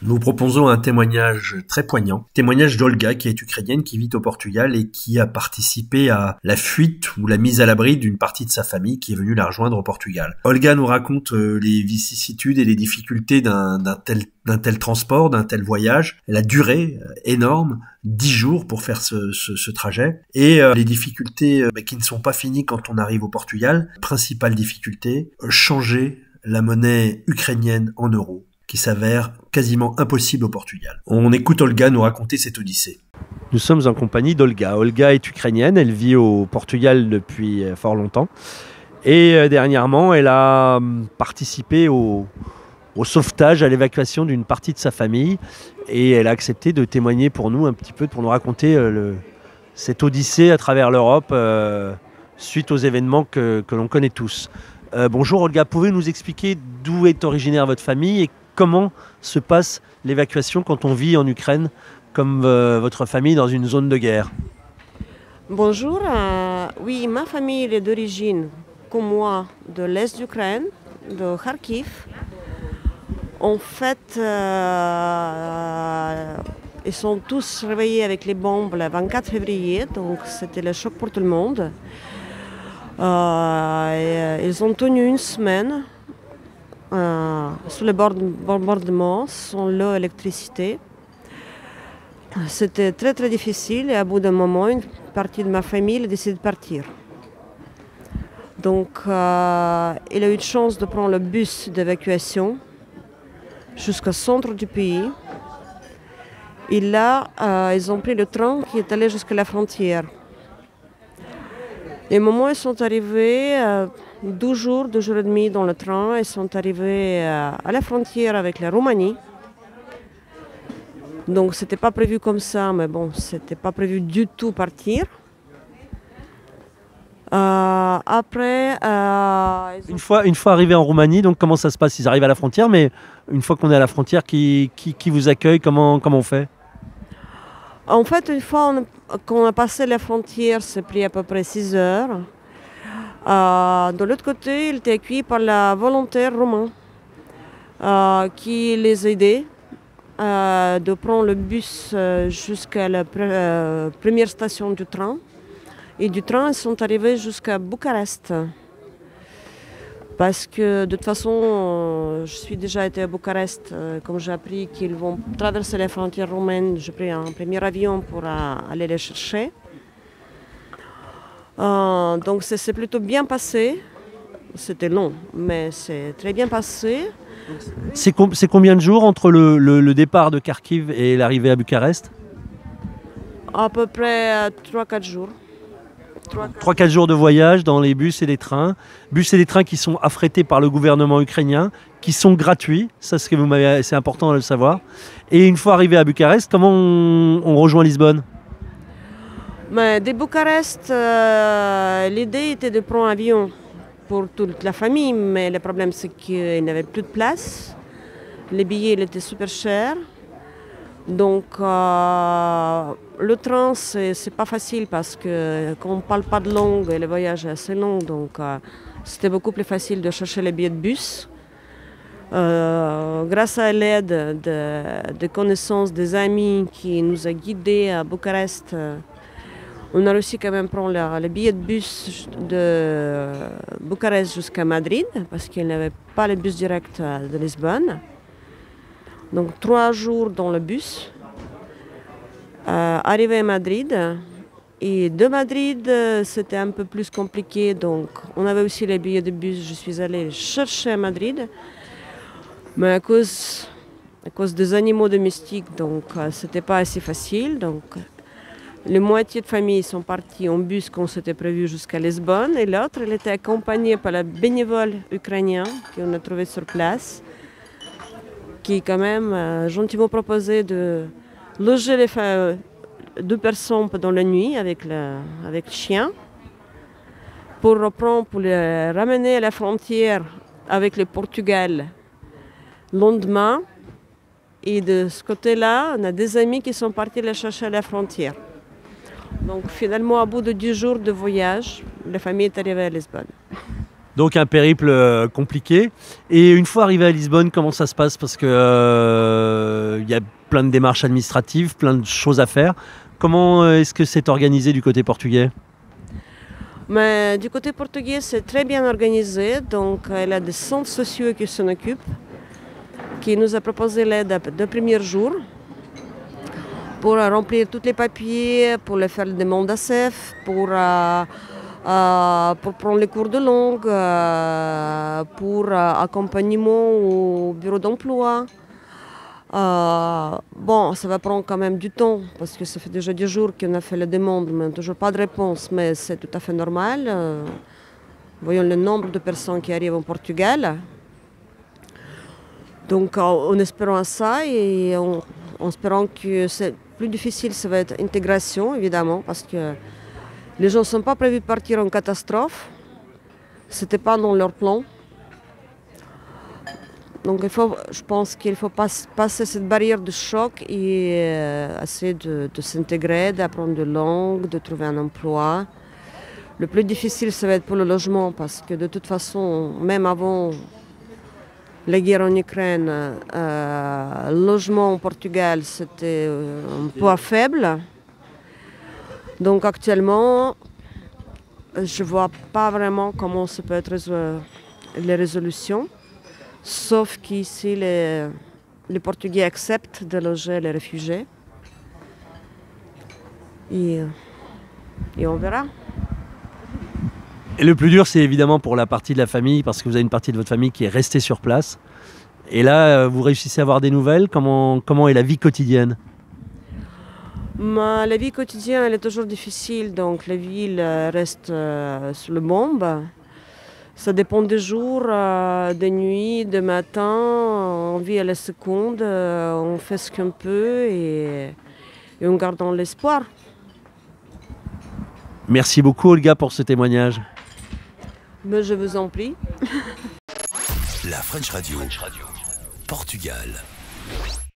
Nous proposons un témoignage très poignant, témoignage d'Olga qui est ukrainienne, qui vit au Portugal et qui a participé à la fuite ou la mise à l'abri d'une partie de sa famille qui est venue la rejoindre au Portugal. Olga nous raconte les vicissitudes et les difficultés d'un tel transport, d'un tel voyage, la durée énorme, 10 jours pour faire ce trajet, et les difficultés qui ne sont pas finies quand on arrive au Portugal. Principale difficulté, changer la monnaie ukrainienne en euros, qui s'avère quasiment impossible au Portugal. On écoute Olga nous raconter cette odyssée. Nous sommes en compagnie d'Olga. Olga est ukrainienne, elle vit au Portugal depuis fort longtemps. Et dernièrement, elle a participé au sauvetage, à l'évacuation d'une partie de sa famille. Et elle a accepté de témoigner pour nous un petit peu, pour nous raconter cette odyssée à travers l'Europe suite aux événements que l'on connaît tous. Bonjour Olga, pouvez-vous nous expliquer d'où est originaire votre famille et comment se passe l'évacuation quand on vit en Ukraine, comme votre famille dans une zone de guerre? Bonjour, oui, ma famille est d'origine, comme moi, de l'Est d'Ukraine, de Kharkiv. En fait, ils sont tous réveillés avec les bombes le 24 février, donc c'était le choc pour tout le monde. Ils ont tenu une semaine sous les bombardements, sans l'eau et l'électricité. C'était très très difficile et à bout d'un moment, une partie de ma famille a décidé de partir. Donc il a eu de chance de prendre le bus d'évacuation jusqu'au centre du pays. Et là, ils ont pris le train qui est allé jusqu'à la frontière. Et au moment où ils sont arrivés, 12 jours et demi dans le train, ils sont arrivés à la frontière avec la Roumanie. Donc c'était pas prévu comme ça, mais bon, c'était pas prévu du tout partir. Après, Une fois arrivés en Roumanie, donc comment ça se passe? Ils arrivent à la frontière, mais une fois qu'on est à la frontière, qui vous accueille? Comment on fait? En fait, une fois qu'on a passé la frontière, c'est pris à peu près 6 heures. De l'autre côté, il était accueilli par la volontaire roumain qui les aidait de prendre le bus jusqu'à la première station du train. Et du train, ils sont arrivés jusqu'à Bucarest. Parce que de toute façon, je suis déjà été à Bucarest, comme j'ai appris qu'ils vont traverser les frontières roumaines. J'ai pris un premier avion pour aller les chercher. Donc c'est plutôt bien passé. C'était long, mais c'est très bien passé. C'est combien de jours entre le départ de Kharkiv et l'arrivée à Bucarest? À peu près 3-4 jours. 3-4 jours de voyage dans les bus et les trains. Bus et les trains qui sont affrétés par le gouvernement ukrainien, qui sont gratuits, ça c'est important de le savoir. Et une fois arrivé à Bucarest, comment on rejoint Lisbonne? Mais de Bucarest, l'idée était de prendre un avion pour toute la famille, mais le problème c'est qu'il n'y avait plus de place. Les billets étaient super chers. Donc le train c'est pas facile parce que quand on ne parle pas de langue, le voyage est assez long, donc c'était beaucoup plus facile de chercher les billets de bus. Grâce à l'aide de connaissances des amis qui nous a guidés à Bucarest, on a réussi quand même à prendre le billet de bus de Bucarest jusqu'à Madrid parce qu'il n'y avait pas le bus direct de Lisbonne. Donc 3 jours dans le bus, arrivé à Madrid. Et de Madrid, c'était un peu plus compliqué. Donc on avait aussi les billets de bus. Je suis allée chercher à Madrid. Mais à cause des animaux domestiques, donc c'était pas assez facile. Donc la moitié de famille sont partis en bus quand c'était prévu jusqu'à Lisbonne. Et l'autre, elle était accompagnée par le bénévole ukrainien qu'on a trouvé sur place, qui quand même gentiment proposé de loger les 2 personnes dans la nuit avec le chien pour les ramener à la frontière avec le Portugal le lendemain. Et de ce côté-là, on a des amis qui sont partis les chercher à la frontière. Donc finalement, à bout de 10 jours de voyage, la famille est arrivée à Lisbonne. Donc un périple compliqué. Et une fois arrivé à Lisbonne, comment ça se passe? Parce que plein de démarches administratives, plein de choses à faire. Comment est-ce que c'est organisé du côté portugais? Mais du côté portugais, c'est très bien organisé. Donc, il y a des centres sociaux qui s'en occupent, qui nous a proposé l'aide de premier jour pour remplir tous les papiers, pour les faire les demandes d'ACEF, pour prendre les cours de langue, pour accompagnement au bureau d'emploi. Bon, ça va prendre quand même du temps parce que ça fait déjà 10 jours qu'on a fait la demande, mais toujours pas de réponse, mais c'est tout à fait normal. Voyons le nombre de personnes qui arrivent au Portugal. Donc en espérant ça et en espérant que c'est plus difficile, ça va être l'intégration évidemment parce que les gens ne sont pas prévus de partir en catastrophe. Ce n'était pas dans leur plan. Donc je pense qu'il faut passer cette barrière de choc et essayer de s'intégrer, d'apprendre de langue, de trouver un emploi. Le plus difficile, ça va être pour le logement parce que de toute façon, même avant la guerre en Ukraine, le logement au Portugal, c'était un poids faible. Donc actuellement, je ne vois pas vraiment comment ça peut être les résolutions. Sauf qu'ici, les Portugais acceptent de loger les réfugiés. Et on verra. Et le plus dur, c'est évidemment pour la partie de la famille, parce que vous avez une partie de votre famille qui est restée sur place. Et là, vous réussissez à avoir des nouvelles. Comment est la vie quotidienne? La vie quotidienne, elle est toujours difficile. Donc la ville reste sous le bombe. Ça dépend des jours, des nuits, des matins. On vit à la seconde, on fait ce qu'on peut et on garde l'espoir. Merci beaucoup Olga pour ce témoignage. Mais je vous en prie. La French Radio, Portugal.